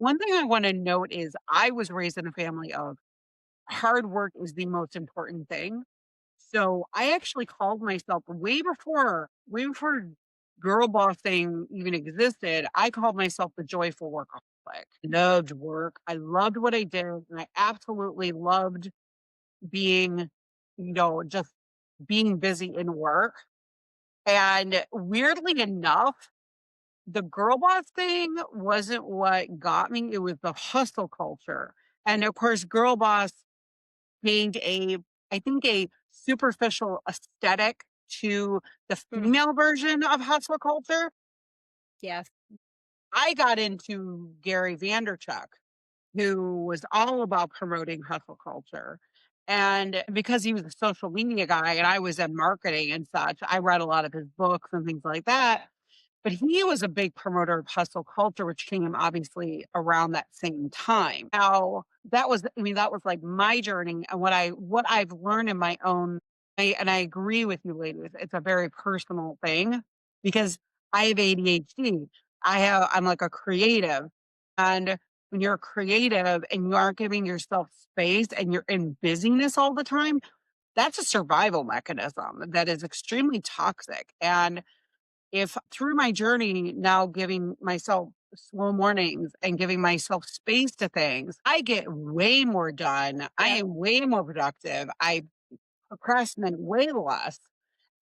one thing I want to note is I was raised in a family of hard work is the most important thing. So I actually called myself way before girl bossing even existed. I called myself the joyful workaholic. Loved work. I loved what I did, and I absolutely loved being, just being busy in work. And weirdly enough, the girl boss thing wasn't what got me. It was the hustle culture. And of course, girl boss gained I think, a superficial aesthetic to the Mm, female version of hustle culture. yes. I got into Gary Vanderchuck, who was all about promoting hustle culture. And because he was a social media guy and I was in marketing and such, I read a lot of his books and things like that. But he was a big promoter of hustle culture, which came obviously around that same time. Now, that was like my journey and what I've learned in my own and I agree with you ladies. It's a very personal thing because I have ADHD. I'm like a creative. And when you're a creative and you aren't giving yourself space and you're in busyness all the time, that's a survival mechanism that is extremely toxic. And if through my journey now giving myself slow mornings and giving myself space to things, I get way more done. I Yep. am way more productive. I procrastinate way less.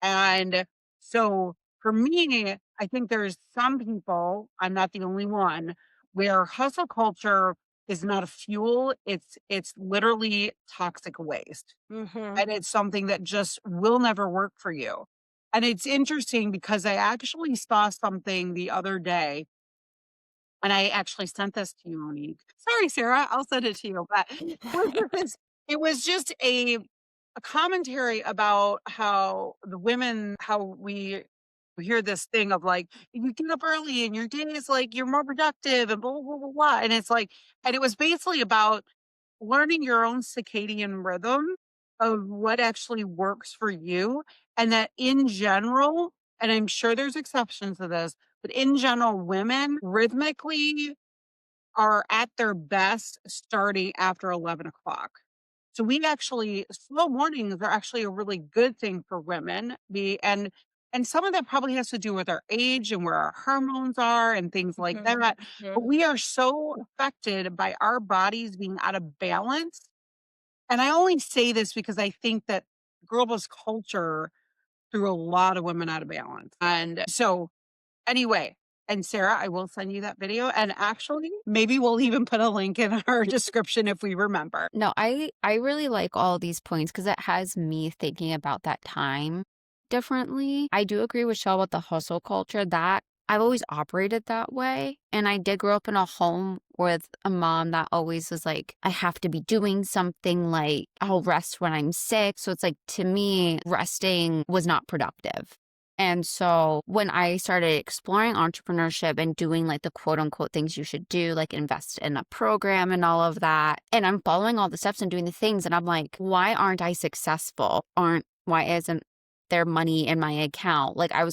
And so for me, I think there's some people, I'm not the only one, where hustle culture is not a fuel. It's literally toxic waste. Mhm. And it's something that just will never work for you. And it's interesting because I actually saw something the other day, and I actually sent this to you, Monique. Sorry, Sarah, I'll send it to you. But it was just a commentary about how we hear this thing of like, you get up early and your day is like you're more productive and blah, blah, blah, blah, blah. And it's like, and it was basically about learning your own circadian rhythm of what actually works for you. And that in general, and I'm sure there's exceptions to this, but in general, women rhythmically are at their best starting after 11 o'clock. So we actually slow mornings are actually a really good thing for women. And some of that probably has to do with our age and where our hormones are and things like Mhm. that. But Mhm. we are so affected by our bodies being out of balance. And I only say this because I think that girl boss culture threw a lot of women out of balance. And so anyway, and Sarah, I will send you that video. And actually, maybe we'll even put a link in our description if we remember. No, I really like all these points because it has me thinking about that time differently. I do agree with Shell about the hustle culture that I've always operated that way. And I did grow up in a home with a mom that always was like, I have to be doing something, like I'll rest when I'm sick. So it's like, to me, resting was not productive. And so when I started exploring entrepreneurship and doing like the quote unquote things you should do, like invest in a program and all of that, and I'm following all the steps and doing the things, and I'm like, why aren't I successful? Why isn't there money in my account? Like I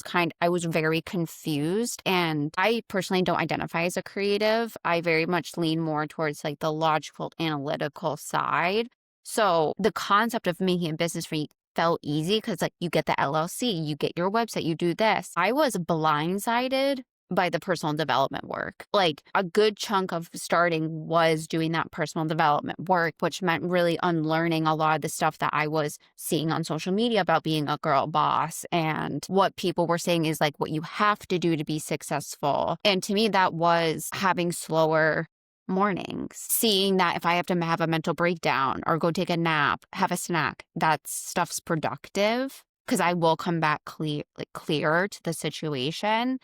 was very confused. And I personally don't identify as a creative. I very much lean more towards like the logical, analytical side. So the concept of making a business for felt easy because like you get the LLC, you get your website, you do this. I was blindsided by the personal development work. Like a good chunk of starting was doing that personal development work, which meant really unlearning a lot of the stuff that I was seeing on social media about being a girl boss and what people were saying is like what you have to do to be successful. And to me, that was having slower mornings, seeing that if I have to have a mental breakdown or go take a nap, have a snack, that stuff's productive because I will come back clearer to the situation.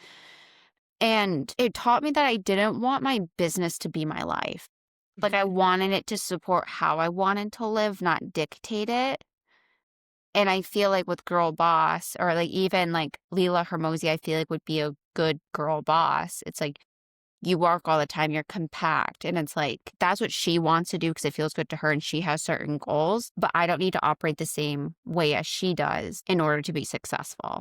And it taught me that I didn't want my business to be my life. Like I wanted it to support how I wanted to live, not dictate it. And I feel like with Girl Boss or like even like Leela Hermosi, I feel like would be a good girl boss. It's like you work all the time, you're compact. And it's like, that's what she wants to do because it feels good to her and she has certain goals. But I don't need to operate the same way as she does in order to be successful.